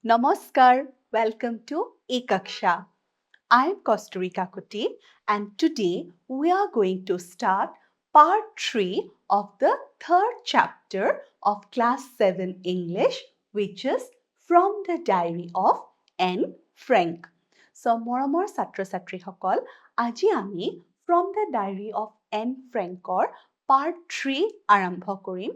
Namaskar, welcome to Ekaksha. I am Kasturi Kakoti and today we are going to start part 3 of the third chapter of class 7 English, which is From the Diary of Anne Frank. So মৰমৰ ছাত্ৰ ছাত্ৰীসকল, আজি আমি From the Diary of Anne Frankৰ part 3 আৰম্ভ কৰিম.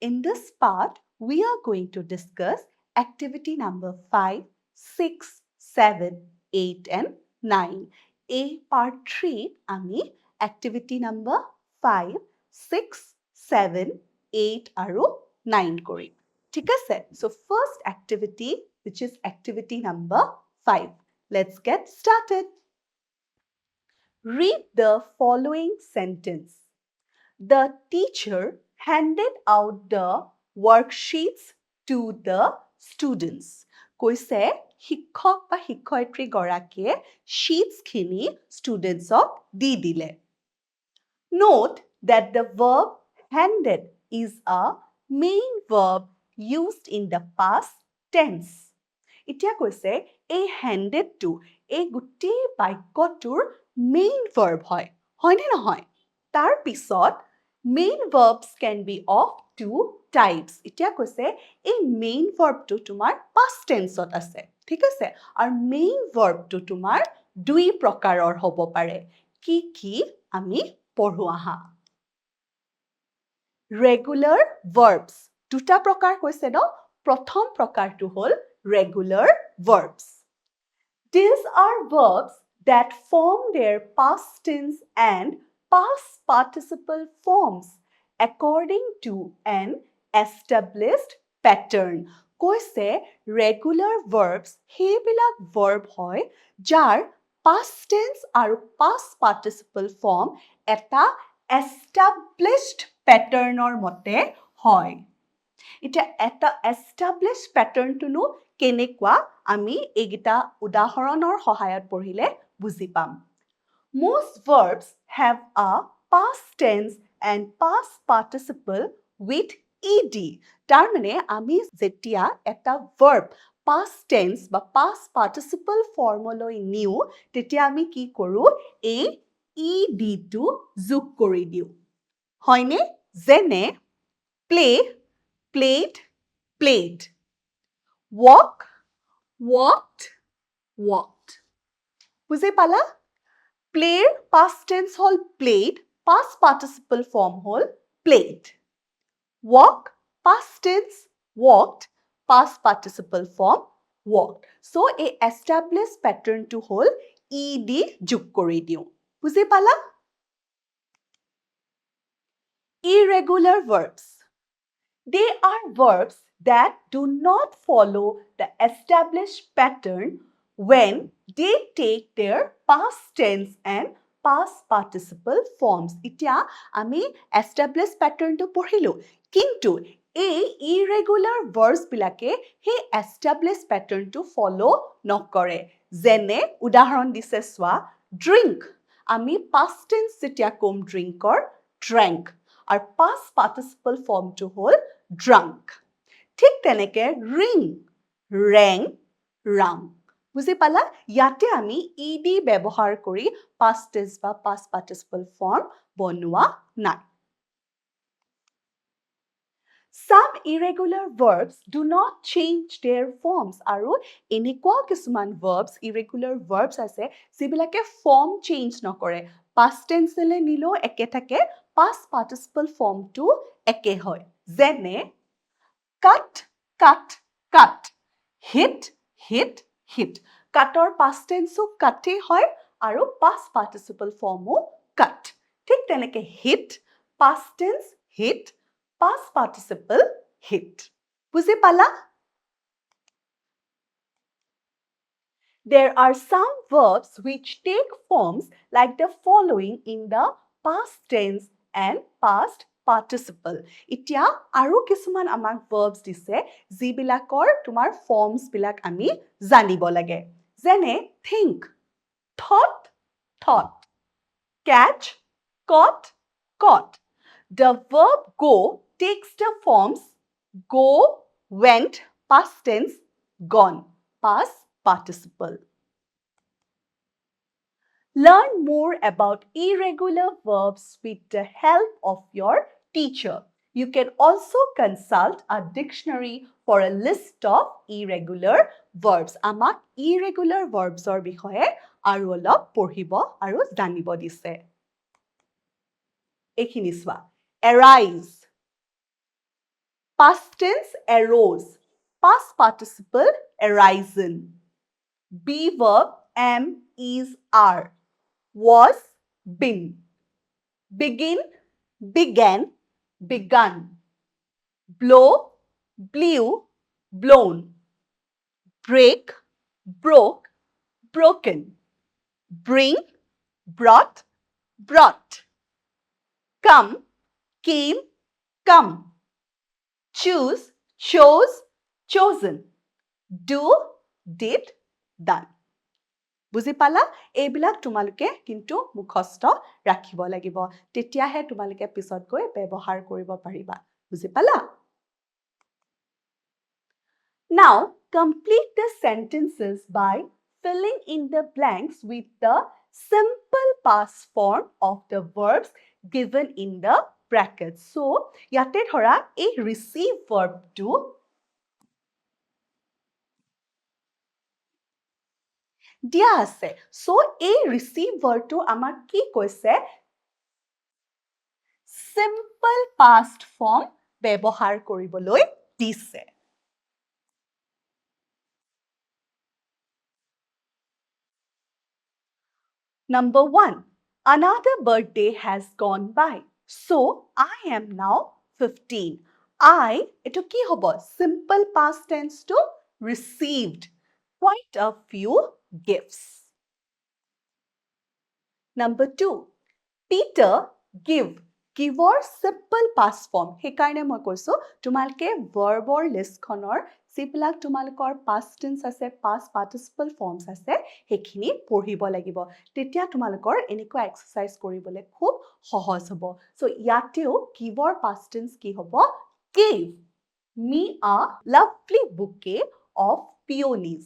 In this part, we are going to discuss activity number 5, 6, 7, 8 and 9. A part 3 আমি activity number 5, 6, 7, 8 আৰু 9 কৰিম. ঠিক আছে? So first activity, which is activity number 5. Let's get started. Read the following sentence. The teacher handed out the worksheets to the students. কৈছে শিক্ষক বা শিক্ষয়িত্ৰী গৰাকীয়ে sheetsখিনি studentsক দি দিলে. Note that the verb handed is a main verb used in the past tense. এতিয়া কৈছে এই handed to এই গোটেই বাক্যটোৰ main verb হয়. হয়নে নহয়? তাৰ পিছত main verbs can be of two types. এতিয়া কৈছে এই main verbটো তোমাৰ past tenseত আছে. ঠিক আছে? আৰু main verbটো তোমাৰ দুই প্ৰকাৰৰ হ'ব পাৰে. কি আমি পঢ়ো আহা. Regular verbs. দুটা প্ৰকাৰ কৈছে ন? প্ৰথম প্ৰকাৰটো হ'ল regular verbs. These are verbs that form their past tense and past participle forms according to an established pattern. কৈছে regular verbs সেইবিলাক verb হয় যাৰ past tense আৰু past participle form এটা established patternৰ মতে হয়. এতিয়া এটা established patternটোনো কেনেকুৱা আমি এইগিটা উদাহৰণৰ সহায়ত পঢ়িলে বুজি পাম. Most verbs have a past tense and past participle with ed. তাৰ মানে আমি যেতিয়া এটা verb past tense বা past participle formলৈ নিউ তেতিয়া আমি কি কৰো এই ed টো যোগ কৰি দিও. হয়নে? যেনে play, played, played. Walk, walked, walked. বুজি পালা? Playৰ past tense হ'ল played, past participle form হ'ল played. Walk, past tense, walked, past participle form walked. So, এই established patternটো হ'ল ed যোগ কৰি দিওঁ. বুজি পালা? Irregular verbs. They are verbs that do not follow the established pattern when they take their past tense and past participle forms. এতিয়া আমি established patternটো পঢ়িলো. কিন্তু এই irregular verbs বিলাকে সেই established patternটো follow নকৰে. যেনে উদাহৰণ দিছে চোৱা, drink. আমি past tense যেতিয়া কম drinkৰ, drank. আৰু past participle formটো হ'ল drunk. ঠিক তেনেকে ring, rang, rang. বুজি পালা? ইয়াতে আমি ed ব্যৱহাৰ কৰি past tense বা past participle form বনোৱা নাই. Some irregular verbs do not change their forms. আৰু এনেকুৱা কিছুমান verbs, irregular verbs আছে যিবিলাকে form change নকৰে. Past tenseলে নিলেও একে থাকে, past participle formটো একে হয়. যেনে cut, cut, cut. Hit, hit, hit. Cutৰ past tenseও cutই হয় আৰু past participle formও cut. ঠিক তেনেকে hit, past tense hit, past participle hit. বুজি পালা? There are some verbs which take forms like the following in the past tense and past participle. এতিয়া আৰু কিছুমান আমাক verbs দিছে যিবিলাকৰ তোমাৰ forms বিলাক আমি জানিব লাগে. যেনে think, thought, thought, catch, caught, caught. The verb go takes the forms go, went, past tense, gone, past participle. Learn more about irregular verbs with the help of your teacher. You can also consult a dictionary for a list of irregular verbs. আমাক irregular verbsৰ বিষয়ে আৰু অলপ পঢ়িব আৰু জানিব দিছে। এইখিনি চোৱা। Arise. Past tense arose. Past participle arisen. Be verb am, is, are. Was, been. Begin, began, begun. Blow, blew, blown. Break, broke, broken. Bring, brought, brought. Come, came, come. Choose, chose, chosen. Do, did, done. বুজি পালা? এইবিলাক তোমালোকে কিন্তু মুখস্থ ৰাখিব লাগিব। তেতিয়াহে তোমালোকে পিছত গৈ ব্যৱহাৰ কৰিব পাৰিবা। বুজি পালা? Now, complete the sentences by filling in the blanks with the simple past form of the verbs given in the brackets. So, ইয়াতে ধৰা এই receive verbটো দিয়া আছে। So, এই receive verbটো আমাক কি কৈছে? Simple past form ব্যৱহাৰ কৰিবলৈ দিছে। Number 1, another birthday has gone by. So, I am now 15. এটো কি হ'ব? Simple past tense to received quite a few gifts. Number 2, Peter give. Giveৰ simple past form. সেইকাৰণে মই কৈছো তোমালোকে verbৰ listখনৰ যিবিলাক তোমালোকৰ past tense আছে, past participle forms আছে, সেইখিনি পঢ়িব লাগিব। তেতিয়া তোমালোকৰ এনেকুৱা exercise কৰিবলৈ খুব সহজ হ'ব। So, ইয়াতেও giveৰ past tense কি হ'ব? Gave me a lovely bouquet of peonies.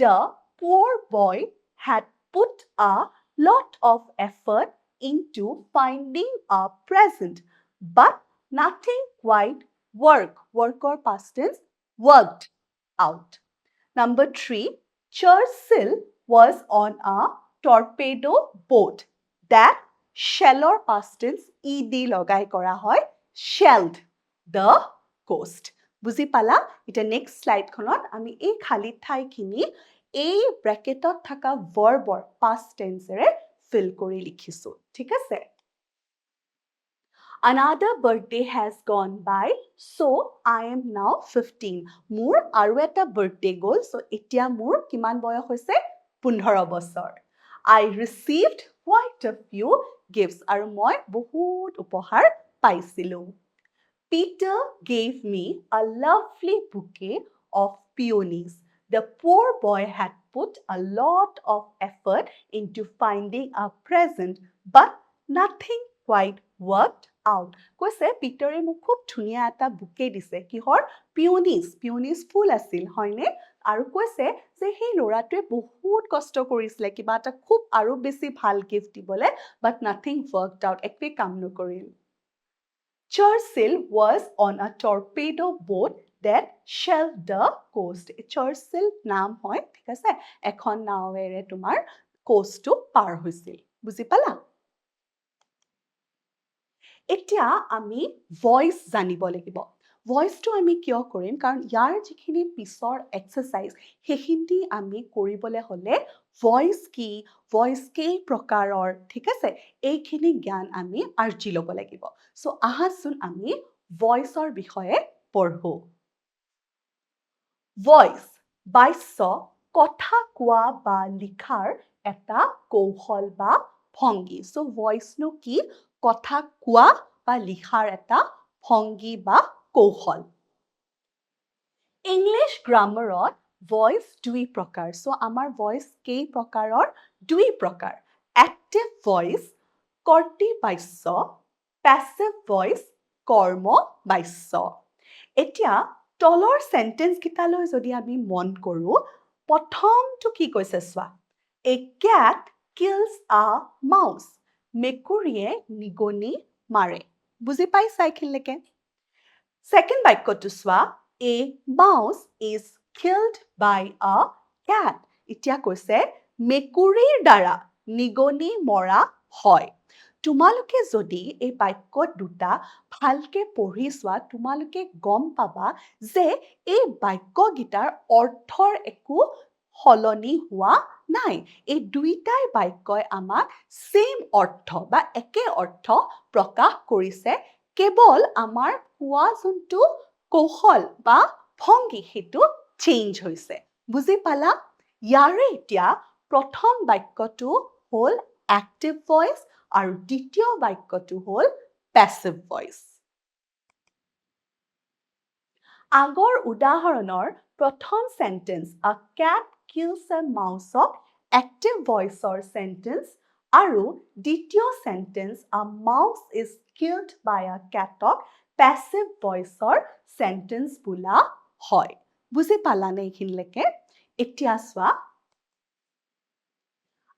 The poor boy had put a lot of effort into finding a present, but nothing quite workor past tense, worked out. Number 3, Churchill was on a torpedo boat. That shellor past tense ed লগাই কৰা হয়, shelled the coast. বুজি পালা? এটা next slide খনত আমি এই খালি ঠাইখিনি এই ব্ৰেকেটত থকা verbৰ past tenseৰে fill কৰি লিখিছো। ঠিক আছে? Another birthday has gone by, so I am now 15. মোৰ আৰু এটা birthday গ'ল, so এতিয়া মোৰ কিমান বয়স হৈছে? 15 বছৰ. I received quite a few gifts আৰু মই বহুত উপহাৰ পাইছিলো। Peter gave me a lovely bouquet of peonies. The poor boy had put a lot of effort into finding a present, but nothing quite worked out. কৈছে পিটাৰে মোক খুব ধুনীয়া এটা বুকে দিছে। কিহৰ? পিয়নিজ ফুল আছিল, হয়নে? আৰু কৈছে যে সেই ল'ৰাটোৱে বহুত কষ্ট কৰিছিলে কিবা এটা খুব আৰু বেছি ভাল গিফ্ট দিবলে, but nothing worked out. একোৱে কাম নকৰিল। Churchill was on a torpedo boat that shelled the coast. Churchill নাম হয়, ঠিক আছে? এখন নাৱেৰে তোমাৰ coastটো পাৰ হৈছিল। বুজি পালা? এতিয়া আমি ভইচ জানিব লাগিব। ভইচটো আমি কিয় কৰিম? কাৰণ ইয়াৰ যিখিনি পিছৰ এক্সাৰসাইজ সেইখিনি আমি কৰিবলৈ হ'লে ভইচ কি, ভইচ কেই প্ৰকাৰৰ, ঠিক আছে? এইখিনি জ্ঞান আমি আৰ্জি ল'ব লাগিব। সো আহাচোন আমি ভইচৰ বিষয়ে পঢ়ো। ভইচ বাক্য কথা কোৱা বা লিখাৰ এটা কৌশল বা ভংগী। সো ভইচনো কি? কথা কোৱা বা লিখাৰ এটা ভংগী বা কৌশল। ইংলিছ গ্ৰামাৰত ভইচ দুই প্ৰকাৰ। সো আমাৰ ভইচ কেই প্ৰকাৰৰ? দুই প্ৰকাৰ। এক্টিভ ভইচ কৰ্তৃ বাক্য, পেছিভ ভইচ কৰ্ম বাক্য। এতিয়া তলৰ সেন্টেন্স কিটালৈ যদি আমি মন কৰো প্ৰথমটো কি কৈছে চোৱা A cat kills a mouse মেকুৰীয়ে নিগনি মাৰে বুজি পাইছা এইখিনিলৈকে Second বাক্যটো চোৱা A mouse is killed by a cat এতিয়া কৈছে মেকুৰীৰ দ্বাৰা নিগনি মৰা হয় তোমালোকে যদি এই বাক্য দুটা ভালকে পঢ়ি চোৱা তোমালোকে গম পাবা যে এই বাক্যগিটাৰ অৰ্থৰ একো সলনি হোৱা নাই এই দুইটাই বাক্যই আমাক সেম অৰ্থ বা একে অৰ্থ প্ৰকাশ কৰিছে কেৱল আমাৰ কোৱা যোনটো কৌশল বা ভংগী সেইটো চেঞ্জ হৈছে বুজি পালা ইয়াৰে এতিয়া প্ৰথম বাক্যটো হ'ল active voice আৰু দ্বিতীয় বাক্যটো হ'ল passive voice আগৰ উদাহৰণৰ প্ৰথম sentence a cat kills a mouse of active voice or sentence আৰু দ্বিতীয় sentence a mouse is killed by a cat of passive voice or sentence বোলা হয় বুজি পালানে এইখিনিলৈকে এতিয়া চোৱা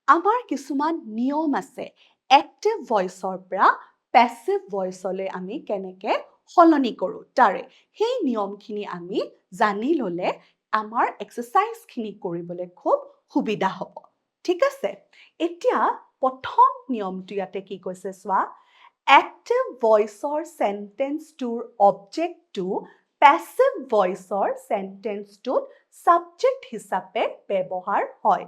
আমাৰ কিছুমান নিয়ম আছে active voiceৰ পৰা passive voiceলৈ আমি কেনেকে সলনি কৰো তাৰে সেই নিয়মখিনি আমি জানি ললে আমাৰ এক্সাৰসাইজখিনি কৰিবলৈ খুব সুবিধা হ'ব ঠিক আছে এতিয়া প্ৰথম নিয়মটো ইয়াতে কি কৈছে চোৱা active voiceৰ sentenceটোৰ objectটো passive voiceৰ sentenceটোত subject হিচাপে ব্যৱহাৰ হয়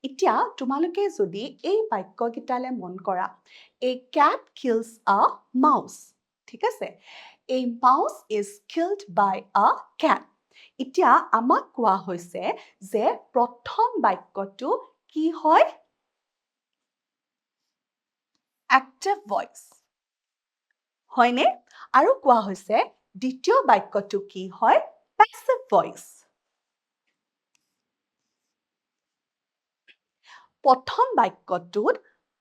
এতিয়া তোমালোকে যদি এই বাক্যগিটালে মন কৰা a cat kills a mouse ঠিক আছে a mouse is killed by a cat এতিয়া আমাক কোৱা হৈছে যে প্ৰথম বাক্যটো কি হয় active voice হয়নে আৰু কোৱা হৈছে দ্বিতীয় বাক্যটো কি হয় passive voice প্ৰথম বাক্যটোত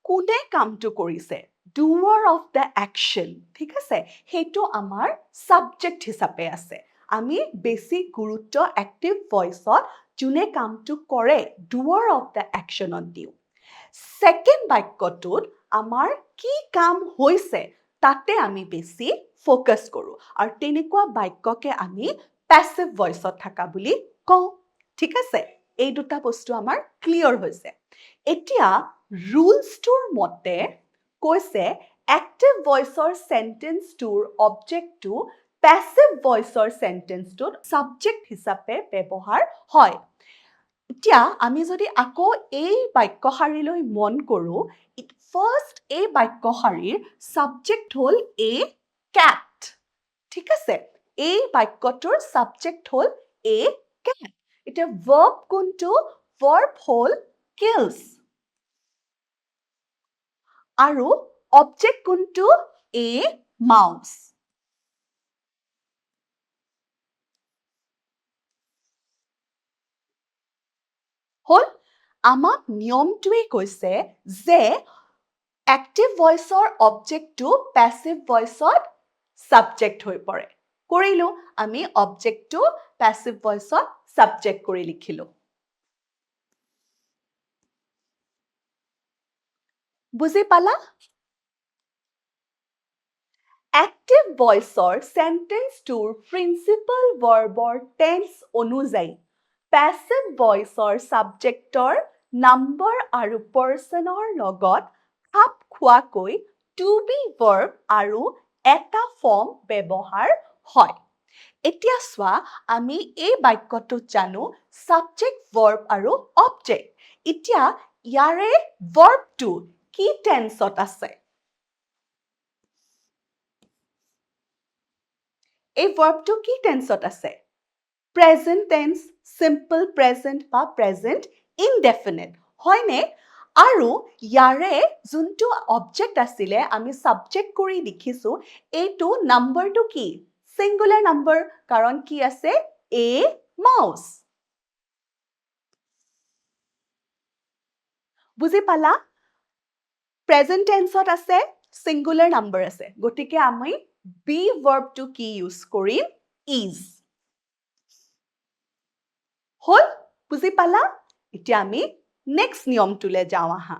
কোনে কামটো কৰিছে doer of the action ঠিক আছে সেইটো আমাৰ subject হিচাপে আছে আমি বেছি গুৰুত্ব active voiceত যোনে কামটো কৰে doer of the actionত দিওঁ second বাক্যটোত আমাৰ কি কাম হৈছে তাতে আমি বেছি ফোকাস কৰো আৰু তেনেকুৱা বাক্যকে আমি passive voiceত থাকা বুলি কওঁ ঠিক আছে এই দুটা বস্তু আমাৰ ক্লিয়াৰ হৈছে এতিয়া ৰুলছটোৰ মতে কৈছে active voiceৰ sentenceটোৰ objectটো passive voiceৰ sentenceটোত subject হিচাপে ব্যৱহাৰ হয় এতিয়া আমি যদি আকৌ এই বাক্যশাৰীলৈ মন কৰো ফাৰ্স্ট এই বাক্যশাৰীৰ subject হ'ল a cat ঠিক আছে এই বাক্যটোৰ subject হ'ল a cat এতিয়া verb কোনটো verb হ'ল kills আৰু object কোনটো a mouse হল আমাক নিয়মটোৱে কৈছে যে active voiceৰ objectটো passive voiceত subject হৈ পৰে কৰিলো আমি objectটো passive voiceত subject কৰি লিখিলো বুজি পালা active voiceৰ sentenceটোৰ principal verbৰ tense অনুযায়ী passive voiceৰ subjectৰ number আৰু personৰ লগত খাপ খোৱাকৈ to be verb আৰু এটা form ব্যৱহাৰ হয় এতিয়া চোৱা আমি এই বাক্যটো জানো subject verb আৰু object এতিয়া ইয়াৰে verbটো কি tenseত আছে এই verbটো কি tenseত আছে present tense simple present বা present indefinite হয়নে আৰু ইয়াৰে যোনটো object আছিলে আমি subject কৰি লিখিছো এইটো numberটো কি singular number কাৰণ কি আছে a mouse বুজি পালা present tenseত আছে singular number আছে গতিকে আমি be verbটো কি use কৰিম is হল বুজি পালা এতিয়া আমি নেক্সট নিয়মটোলে যাওঁ আহা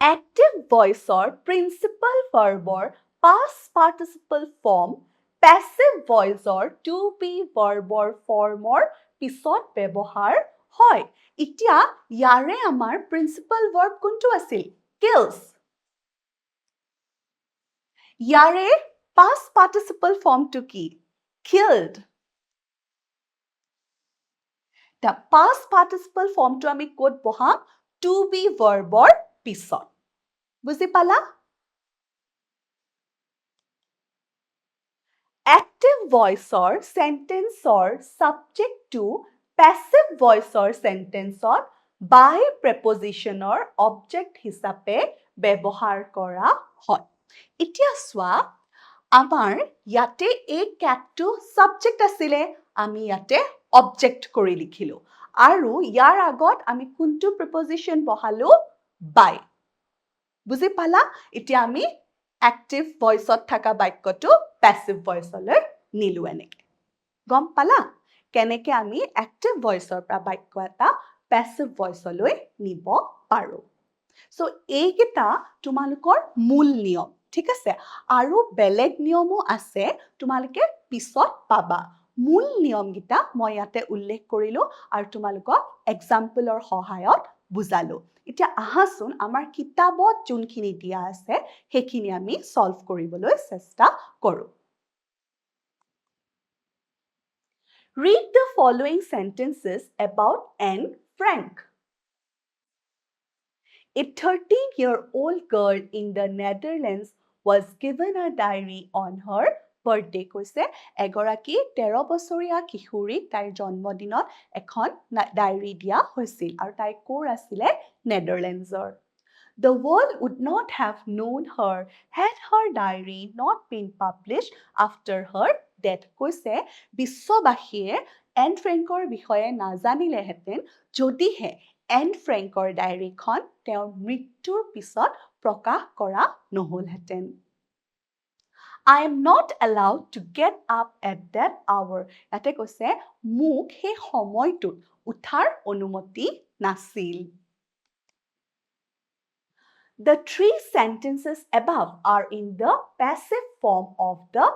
Active voiceৰ principal verbৰ past participle form passive voiceৰ to be verbৰ formৰ পিছত ব্যৱহাৰ হয় এতিয়া ইয়াৰে আমাৰ principal verb কোনটো আছিল kills ইয়াৰে past participle formটো কি killed The past participle formটো আমি ক'ত বহাম to be verbৰ পিছত বুজি পালা Active voiceৰ sentenceৰ subject to passive voiceৰ sentenceত by prepositionৰ object হিচাপে ব্যৱহাৰ কৰা হয় এতিয়া চোৱা আমাৰ ইয়াতে এই catটো subject আছিলে আমি ইয়াতে object কৰি লিখিলো আৰু ইয়াৰ আগত আমি কোনটো preposition বহালো by বুজি পালা এতিয়া আমি active voiceত থকা বাক্যটো passive voiceলৈ নিলো এনেকে গম পালা কেনেকে আমি active voiceৰ পৰা বাক্য এটা passive voiceলৈ নিব পাৰো সো এইকেইটা তোমালোকৰ মূল নিয়ম ঠিক আছে আৰু বেলেগ নিয়মো আছে তোমালোকে পিছত পাবা মূল নিয়মকেইটা মই ইয়াতে উল্লেখ কৰিলো আৰু তোমালোকক এক্সাম্পলৰ সহায়ত বুজালো এতিয়া আহাচোন আমাৰ কিতাপত যোনখিনি দিয়া আছে সেইখিনি আমি সলভ কৰিবলৈ চেষ্টা কৰো Read the following sentences about Anne Frank. A 13-year-old girl in the Netherlands was given a diary on her birthday. কৈছে এগৰাকী 13 বছৰীয়া কিশোৰীক তাইৰ জন্মদিনত এখন ডায়েৰী দিয়া হৈছিল আৰু তাই ক'ৰ আছিলে নেদাৰলেণ্ডছৰ The world would not have known her had her diary not been published after her death. কৈছে বিশ্ববাসীয়ে এন ফ্ৰেংকৰ বিষয়ে নাজানিলেহেঁতেন যদিহে এন ফ্ৰেংকৰ ডায়েৰীখন তেওঁৰ মৃত্যুৰ পিছত প্ৰকাশ কৰা নহলহেঁতেন I am not allowed to get up at that hour. ইয়াতে কৈছে মোক সেই সময়টোত উঠাৰ অনুমতি নাছিল The three sentences above are in the passive form of the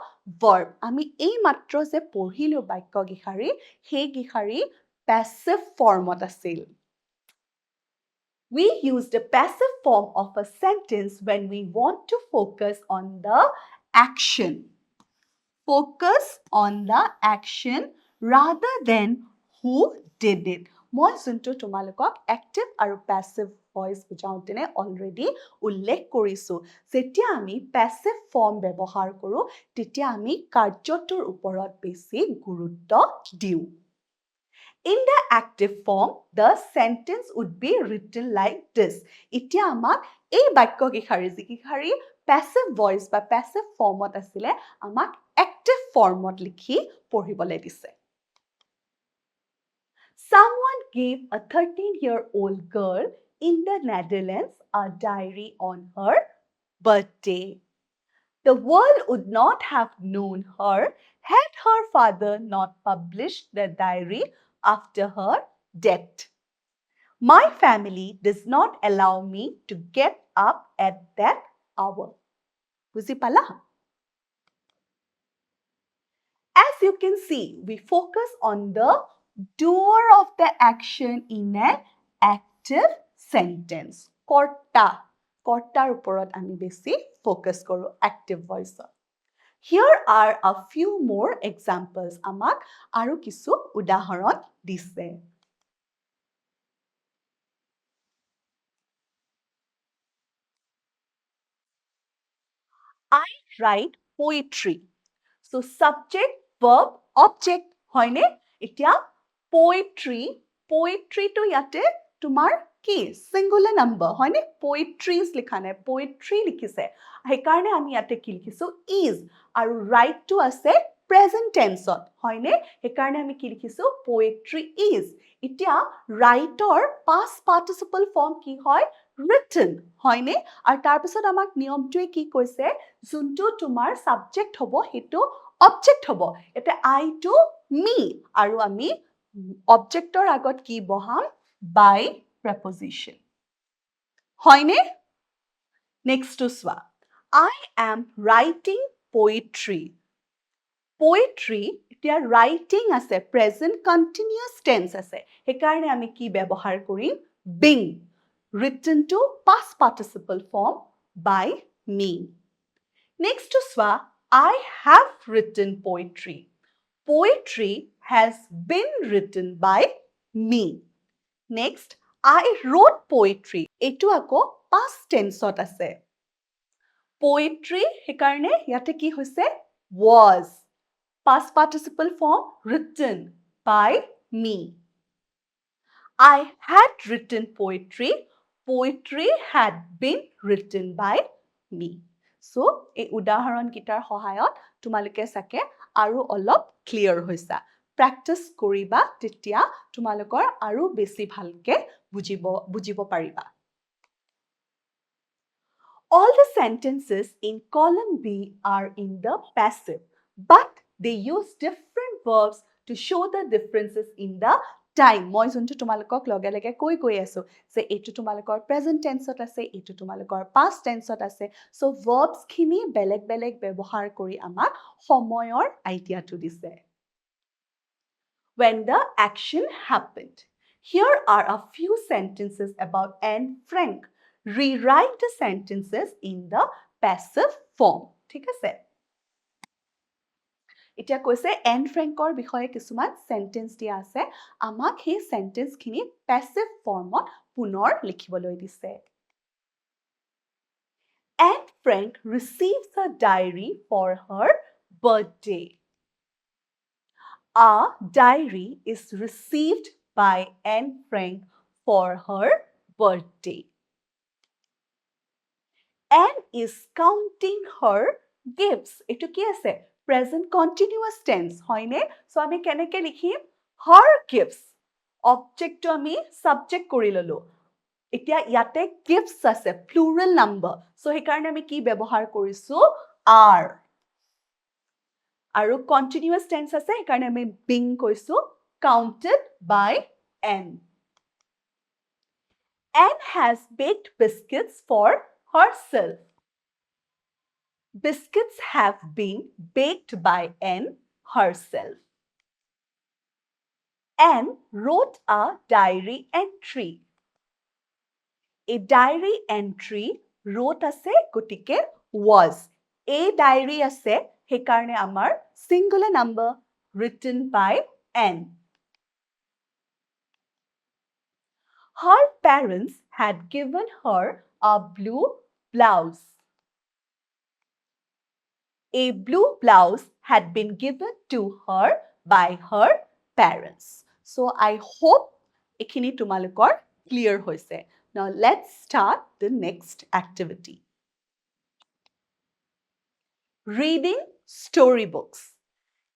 verb. আমি এই মাত্ৰ যে পঢ়িলো বাক্য গিখাৰী সেই গিখাৰী passive formত আছিল We use the passive form of a sentence when we want to focus on the action. Focus on the action rather than who did it. মই যোনটো তোমালোকক active আৰু passive voice বুজাওঁতেনে already উল্লেখ কৰিছো যেতিয়া আমি passive form ব্যৱহাৰ কৰো তেতিয়া আমি কাৰ্যটোৰ ওপৰত বেছি গুৰুত্ব দিওঁ In the active form, the sentence would be written like this. এতিয়া আমাক এই বাক্য গিখাৰী যিগিখাৰী passive voice বা passive formত আছিলে আমাক active formত লিখি পঢ়িবলৈ দিছে Someone gave a 13-year-old girl in the Netherlands a diary on her birthday. The world would not have known her had her father not published the diary after her death. My family does not allow me to get up at that hour. বুজি পালা? As you can see, we focus on the doer of the action in an active sentence. কৰ্তাৰ ওপৰত আমি বেছি focus কৰো active voice Here are a few more examples. আমাক আৰু কিছু উদাহৰণ দিছে I write poetry. So subject, verb, object হয়নে এতিয়া poetry to ইয়াতে তোমাৰ কি singular number হয়নে poetries লিখা নাই poetry লিখিছে সেইকাৰণে আমি ইয়াতে কি লিখিছো is আৰু write to আছে প্ৰেজেণ্ট টেন্সত হয়নে সেইকাৰণে আমি কি লিখিছো poetry is এতিয়া writer past participle form কি হয় written হয়নে আৰু তাৰ পিছত আমাক নিয়মটোৱে কি কৈছে যোনটো তোমাৰ subject হ'ব সেইটো object হ'ব এটা I to me আৰু আমি objectৰ আগত কি বহাম by preposition হয়নে next to চোৱা I am writing poetry poetry এতিয়া writing আছে present continuous tense আছে সেইকাৰণে আমি কি ব্যৱহাৰ কৰিম being written to past participle form by me next to চোৱা I have written poetry poetry has been written by me next I wrote poetry এইটো আকৌ past tenseত আছে poetry সেইকাৰণে ইয়াতে কি হৈছে was past participle form written by me I had written poetry poetry had been written by me so এই উদাহৰণ কিটাৰ সহায়ত তোমালোকে চাকে আৰু অলপ ক্লিয়াৰ হৈছা প্ৰেক্টিস কৰিবা তেতিয়া তোমালোকৰ আৰু বেছি ভালকে বুজিব পাৰিবা All the sentences in column B are in the passive, but they use different verbs to show the differences in the time. মই যোনটো তোমালোকক লগে লগে কৈ আছো যে এইটো তোমালোকৰ present tenseত আছে এইটো তোমালোকৰ past tenseত আছে so verbs খিনি বেলেগ বেলেগ ব্যৱহাৰ কৰি আমাক সময়ৰ আইডিয়াটো দিছে When the action happened. Here are a few sentences about Anne Frank. Rewrite the sentences in the passive form. ঠিক আছে? এতিয়া কৈছে এন ফ্ৰেংকৰ বিষয়ে কিছুমান সেন্টেন্স দিয়া আছে আমাক সেই সেন্টেন্স খিনি passive formত পুনৰ লিখিবলৈ দিছে Anne Frank receives a diary for her birthday. A diary is received by Anne Frank for her birthday. Anne is counting her gifts. Etu ki ase? Present continuous tense. Hoine? So, ami keneke likhim? Her gifts. Object to ami subject kori lolo. Etia yate gifts ase. Plural number. So, hekarne ami ki bebohar korisu? Are. Aru continuous tense ase. Hekarne ami being koisu. Counted by Anne. Anne has baked biscuits for herself. Biscuits have been baked by Anne herself. Anne wrote a diary entry. A diary entry wrote ase gotike was. A diary ase hekarne amar singular number written by Anne. Her parents had given her a blue blouse. A blue blouse had been given to her by her parents. So I hope ekhini tumalukor clear hoise. Now let's start the next activity. Reading storybooks.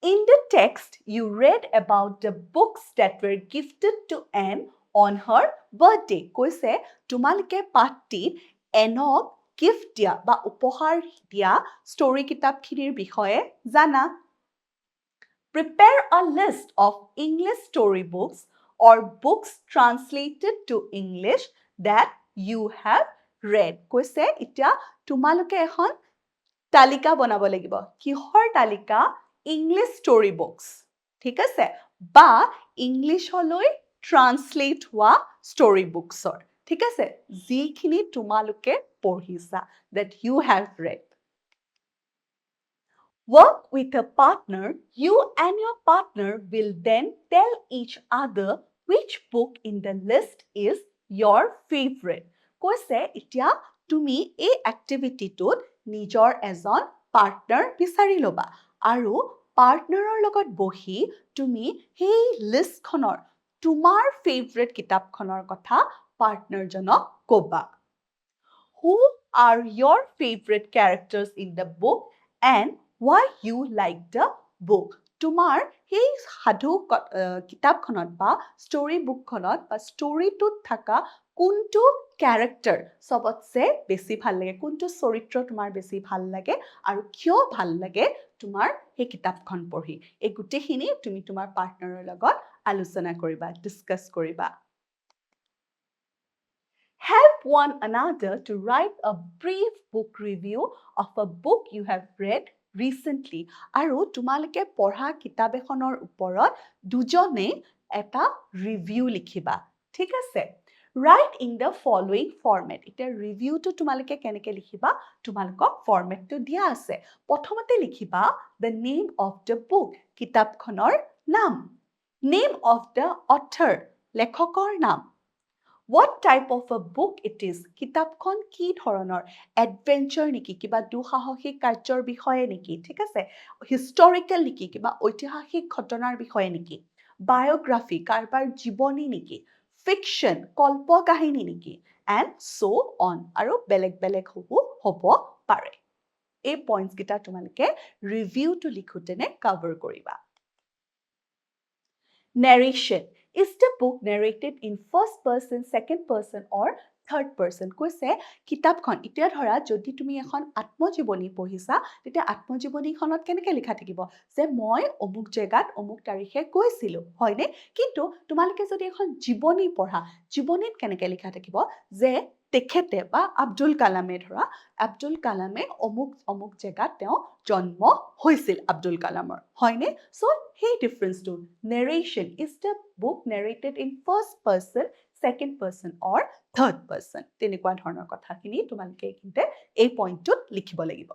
In the text, you read about the books that were gifted to Anne on her birthday. Koise tumaluke party Anneok gift dia ba upohar dia story kitab khinir bishoye jana. Prepare a list of English storybooks or books translated to English that you have read. Koise itia tumaluke ekhon talika bonabo lagibo. Kihor talika English storybooks. ঠিক আছে বা English হলৈ translate হোৱা storybooksৰ ঠিক আছে যিখিনি তোমালোকে পঢ়িছা that you have read Work with a partner. You and your partner will then tell each other which book in the list is your favorite. কৈছে এতিয়া তুমি এই এক্টিভিটিটোত নিজৰ এজন পাৰ্টনাৰ বিচাৰি ল'বা আৰু পাৰ্টনাৰৰ লগত বহি তুমি সেই লিষ্টখনৰ তোমাৰ ফেভৰেট কিতাপখনৰ কথা পাৰ্টনাৰজনক ক'বা Who are your favorite characters in the book and why you like the book. তোমাৰ সেই সাধু কিতাপখনত বা ষ্টৰী বুকখনত বা ষ্টৰীটোত থকা কোনটো ক্যাৰেক্টাৰ সবতছে বেছি ভাল লাগে, কোনটো চৰিত্ৰ তোমাৰ বেছি ভাল লাগে আৰু কিয় ভাল লাগে তোমাৰ সেই কিতাপখন পঢ়ি। এই গোটেইখিনি তুমি তোমাৰ পাৰ্টনাৰৰ লগত আলোচনা কৰিবা, ডিসকাস কৰিবা। Help one another to write a brief book review of a book you have read recently. আৰু তোমালোকে পঢ়া কিতাপ এখনৰ ওপৰত দুজনে এটা ৰিভিউ লিখিবা। ঠিক আছে? Write in the following format. এতিয়া ৰিভিউটো তোমালোকে কেনেকৈ লিখিবা? তোমালোকক ফৰমেটটো দিয়া আছে। প্ৰথমতে লিখিবা the name of the book, কিতাপখনৰ নাম। Name of the author, লেখকৰ নাম। What type of a book it is? কিতাপখন কি ধৰণৰ? Adventure নেকি? কিবা দুঃসাহসিক কাৰ্যৰ বিষয়ে নেকি? ঠিক আছে? Historical নেকি? কিবা ঐতিহাসিক ঘটনাৰ বিষয়ে নেকি? Biography, কাৰোবাৰ জীৱনী নেকি? Fiction, কল্পকাহিনী নেকি? And so on. আৰু বেলেগ বেলেগ হ'ব পাৰে। এই পইণ্টছ কেইটা তোমালোকে ৰিভিউটো লিখোতেনে কভাৰ কৰিবা। Narration. Is the book narrated in first person, second person or third person? কৈছে কিতাপখন এতিয়া ধৰা যদি তুমি এখন আত্মজীৱনী পঢ়িছা তেতিয়া আত্মজীৱনীখনত কেনেকৈ লিখা থাকিব যে মই অমুক জেগাত অমুক তাৰিখে গৈছিলো, হয়নে? কিন্তু তোমালোকে যদি এখন জীৱনী পঢ়া জীৱনীত কেনেকৈ লিখা থাকিব যে তেখেতে বা আব্দুল কালামে ধৰা আব্দুল কালামে অমুক জেগাত তেওঁ জন্ম হৈছিল আব্দুল কালামৰ, হয়নে? সো সেই ডিফাৰেন্সটো narration, is the book narrated in first person, second person or third person? তেনেকুৱা ধৰণৰ কথাখিনি তোমালোকে এইখিনিতে এই পইণ্টটোত লিখিব লাগিব।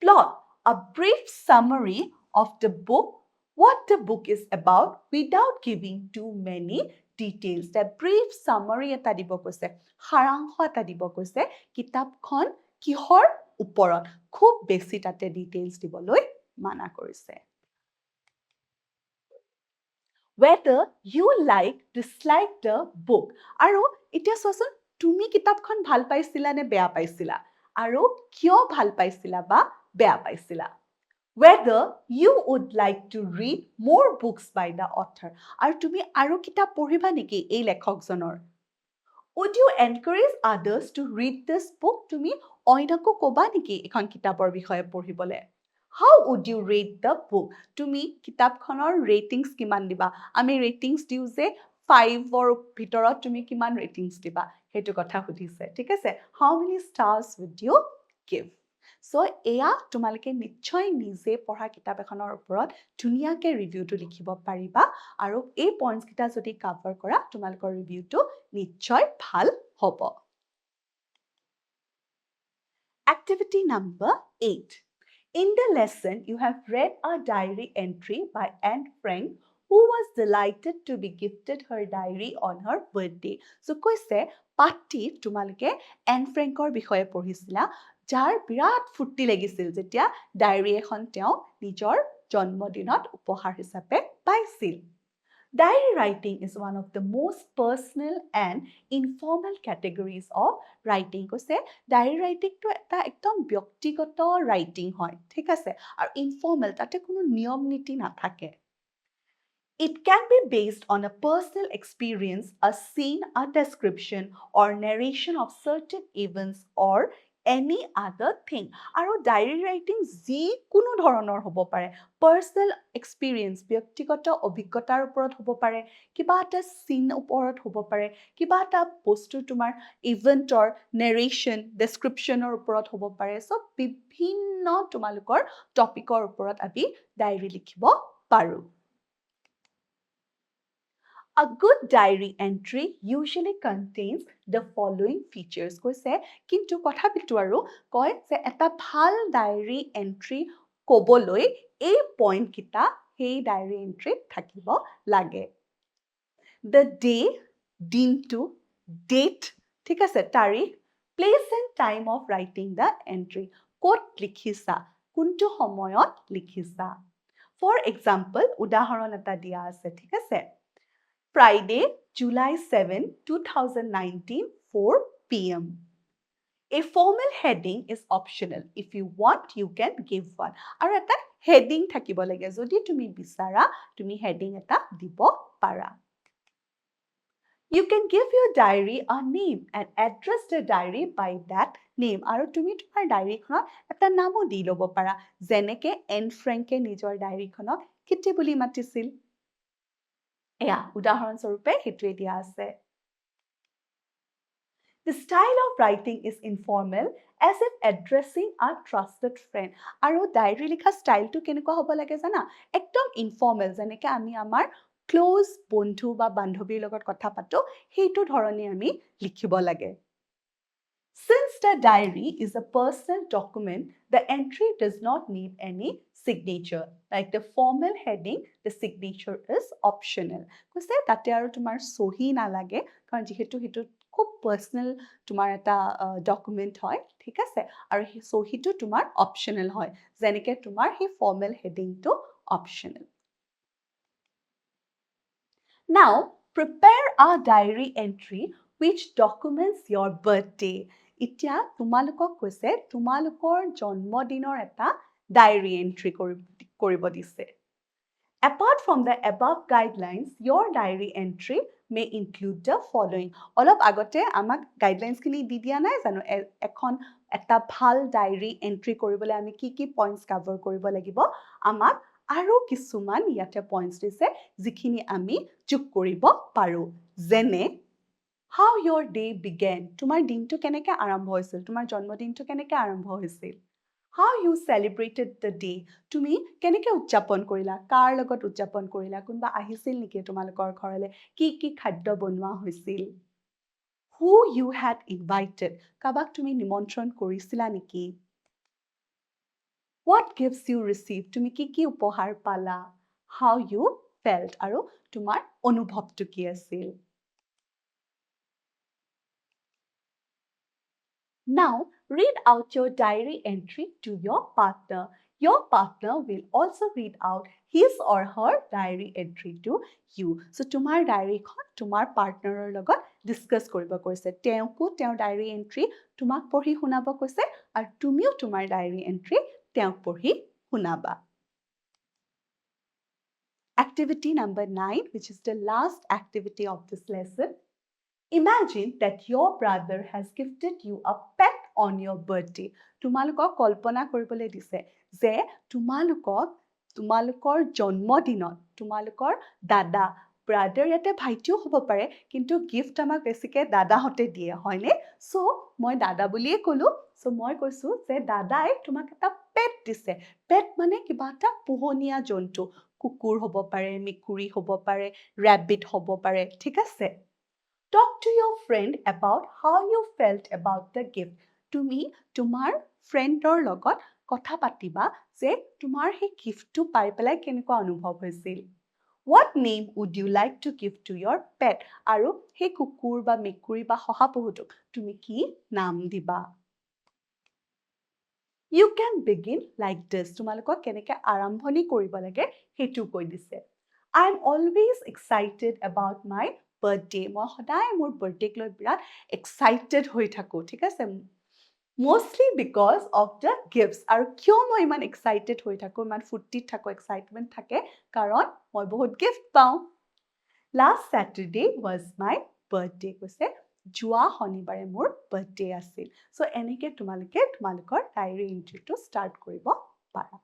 Plot, a brief summary of the book, what the book is about without giving too many details. The brief summary এটা দিব কৈছে, সাৰাংশ এটা দিব কৈছে কিতাপখন কিহৰ ওপৰত, খুব বেছি তাতে ডিটেইলছ দিবলৈ মানা কৰিছে। Whether you like, dislike the book. আৰু এতিয়া চোৱাচোন তুমি কিতাপখন ভাল পাইছিলা নে বেয়া পাইছিলা আৰু কিয় ভাল পাইছিলা বা বেয়া পাইছিলা। Whether you would like to read more books by the author. আৰু তুমি আৰু কিতাপ পঢ়িবা নেকি এই লেখকজনৰ। Would you encourage others to read this book? তুমি অইনকো ক'বা নেকি এখন কিতাপৰ বিষয়ে পঢ়িবলৈ। How would you rate the book? তুমি কিতাপখনৰ ৰেটিংছ কিমান দিবা? আমি ৰেটিংছ দিওঁ যে 5ৰ ভিতৰত তুমি কিমান ৰেটিংছ দিবা সেইটো কথা সুধিছে, ঠিক আছে? How many stars would you give? So এয়া তোমালোকে নিশ্চয় নিজে পঢ়া কিতাপ এখনৰ ওপৰত ধুনীয়াকৈ ৰিভিউটো লিখিব পাৰিবা আৰু এই পইণ্টছ কেইটা যদি কভাৰ কৰা তোমালোকৰ ৰিভিউটো নিশ্চয় ভাল হ'ব। Activity number 8. In the lesson, you have read a diary entry by Anne Frank, who was delighted to be gifted her diary on her birthday. So, কৈছে পাঠটিত তোমালোকে এন ফ্ৰেংকৰ বিষয়ে পঢ়িছিলা, যাৰ বিৰাট ফূৰ্তি লাগিছিল যেতিয়া ডায়েৰী এখন তেওঁ নিজৰ জন্মদিনত উপহাৰ হিচাপে পাইছিল। Diary writing is one of the most personal and informal categories of writing. কৈছে diary writing to এটা একদম ব্যক্তিগত writing হয়, ঠিক আছে? আৰু informal, তাতে কোনো নিয়ম নীতি নাথাকে। It can be based on a personal experience, a scene, a description or narration of certain events or any other thing. আৰু ডায়েৰী ৰাইটিং যিকোনো ধৰণৰ হ'ব পাৰে, পাৰ্চনেল এক্সপিৰিয়েঞ্চ, ব্যক্তিগত অভিজ্ঞতাৰ ওপৰত হ'ব পাৰে, কিবা এটা চিন ওপৰত হ'ব পাৰে, কিবা এটা বস্তু তোমাৰ ইভেণ্টৰ নেৰেশ্যন, ডেছক্ৰিপশ্যনৰ ওপৰত হ'ব পাৰে। চ' বিভিন্ন তোমালোকৰ টপিকৰ ওপৰত আমি ডায়েৰী লিখিব পাৰোঁ। A good diary entry usually contains the following features. কৈছে কিন্তু কথাবিটো আৰু কয় যে এটা ভাল ডায়েৰী এন্ট্ৰি ক'বলৈ এই পইণ্ট কেইটা সেই ডায়েৰী এন্ট্ৰিত থাকিব লাগে। The day, দিনটো, date, ঠিক আছে, তাৰিখ, place and time of writing the entry. ক'ত লিখিছা, কোনটো সময়ত লিখিছা। For example, উদাহৰণ এটা দিয়া আছে, ঠিক আছে? Friday, July 7, 2019, 4 p.m. A formal heading is optional. If you want, you can give one. আৰু এটা heading থাকিব লাগে. যদি তুমি বিচাৰা, তুমি heading এটা দিব পাৰা. You can give your diary a name and address the diary by that name. আৰু তুমি তোমাৰ ডায়েৰীখনত এটা নামো দি ল'ব পাৰা, যেনেকে এন ফ্ৰেংকে নিজৰ ডায়েৰীখনক কিটি বুলি মাতিছিল। এয়া উদাহৰণস্বৰূপে সেইটোৱে দিয়া আছে। The style of writing is informal, as if addressing a trusted friend. আৰু ডায়েৰী লিখা ষ্টাইলটো কেনেকুৱা হ'ব লাগে জানা? একদম ইনফৰ্মেল, যেনেকৈ আমি আমাৰ ক্লোজ বন্ধু বা বান্ধৱীৰ লগত কথা পাতো, সেইটো ধৰণে আমি লিখিব লাগে। Since the diary is a personal document, the entry does not need any signature. Like the formal heading, the signature is optional. কৈছে তাতে আৰু তোমাৰ সহি নালাগে, কাৰণ যিহেতু সেইটো খুব পাৰ্চনেল তোমাৰ এটা ডকুমেণ্ট হয়, ঠিক আছে? আৰু সেই সহিটো তোমাৰ অপশ্যনেল হয়, যেনেকৈ তোমাৰ সেই ফৰ্মেল হেডিংটো optional. Now, prepare a diary entry which documents your birthday. এতিয়া তোমালোকক কৈছে তোমালোকৰ জন্মদিনৰ এটা ডায়েৰী এন্ট্ৰি কৰিব দিছে। Apart from the above guidelines, your diary entry may include the following. অলপ আগতে আমাক গাইডলাইনছখিনি দি দিয়া নাই জানো? এখন এটা ভাল ডায়েৰী এন্ট্ৰি কৰিবলৈ আমি কি পইণ্টছ কভাৰ কৰিব লাগিব? আমাক আৰু কিছুমান ইয়াতে পইণ্টছ দিছে, যিখিনি আমি যোগ কৰিব পাৰোঁ। যেনে how your day began. তোমাৰ দিনটো কেনেকৈ আৰম্ভ হৈছিল? তোমাৰ জন্মদিনটো কেনেকৈ আৰম্ভ হৈছিল? How you celebrated the day. তুমি কেনেকৈ উদযাপন কৰিলা? কাৰ লগত উদযাপন কৰিলা? কোনোবা আহিছিল নেকি তোমালোকৰ ঘৰলৈ? কি খাদ্য বনোৱা হৈছিল? Who you had invited. কাবাক তুমি নিমন্ত্ৰণ কৰিছিলা নেকি? What gifts you received. তুমি কি উপহাৰ পালা? How you felt. আৰু তোমাৰ অনুভৱটো কি আছিল? Now, read out your diary entry to your partner. Your partner will also read out his or her diary entry to you. So, তোমাৰ ডায়েৰীখন তোমাৰ পাৰ্টনাৰৰ লগত ডিছকাছ কৰিব কৈছে। তেওঁকো তেওঁৰ ডায়েৰী এণ্ট্ৰি তোমাক পঢ়ি শুনাব কৈছে, আৰু তুমিও তোমাৰ ডায়েৰী এণ্ট্ৰি তেওঁক পঢ়ি শুনাবা। Activity number 9, which is the last activity of this lesson. Imagine that your brother has gifted you a pet on your birthday. তোমালোকক কল্পনা কৰিবলৈ দিছে যে তোমালোকৰ জন্মদিনত তোমালোকৰ দাদা, ব্ৰাদাৰ ইয়াতে ভাইটিও হ'ব পাৰে, কিন্তু গিফ্ট আমাক বেছিকৈ দাদাহঁতে দিয়ে, হয়নে? চ' মই দাদা বুলিয়ে ক'লোঁ। চ' মই কৈছোঁ যে দাদাই তোমাক এটা পেট দিছে। পেট মানে কিবা এটা পোহনীয়া জন্তু। কুকুৰ হ'ব পাৰে, মেকুৰী হ'ব পাৰে, ৰেবিট হ'ব পাৰে, ঠিক আছে? Talk to your friend about how you felt about the gift. তুমি তোমাৰ ফ্ৰেণ্ডৰ লগত কথা পাতিবা যে তোমাৰ সেই গিফ্টটো পাই পেলাই কেনেকুৱা অনুভৱ হৈছিল। What name would you like to give to your pet? আৰু সেই কুকুৰ বা মেকুৰী বা শহাপহুটোক তুমি কি নাম দিবা? You can begin like this. তোমালোকক কেনেকৈ আৰম্ভণি কৰিব লাগে সেইটো কৈ দিছে। I am always excited about my birthday. মই সদায় মোৰ বাৰ্থডেক লৈ বিৰাট এক্সাইটেড হৈ থাকোঁ, ঠিক আছে? Mostly because of the gifts. আৰু কিয় মই ইমান এক্সাইটেড হৈ থাকোঁ, ইমান ফূৰ্তিত থাকোঁ, এক্সাইটমেণ্ট থাকে, কাৰণ মই বহুত গিফ্ট পাওঁ। Last Saturday was my birthday. কৈছে যোৱা শনিবাৰে মোৰ বাৰ্থডে আছিল। চ' এনেকৈ তোমালোকৰ ডায়েৰী এণ্ট্ৰিটো ষ্টাৰ্ট কৰিব পাৰা,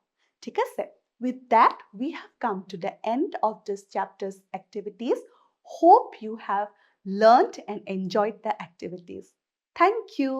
ঠিক আছে? With that, we have come to the end of this chapter's activities. Hope you have learned and enjoyed the activities. Thank you.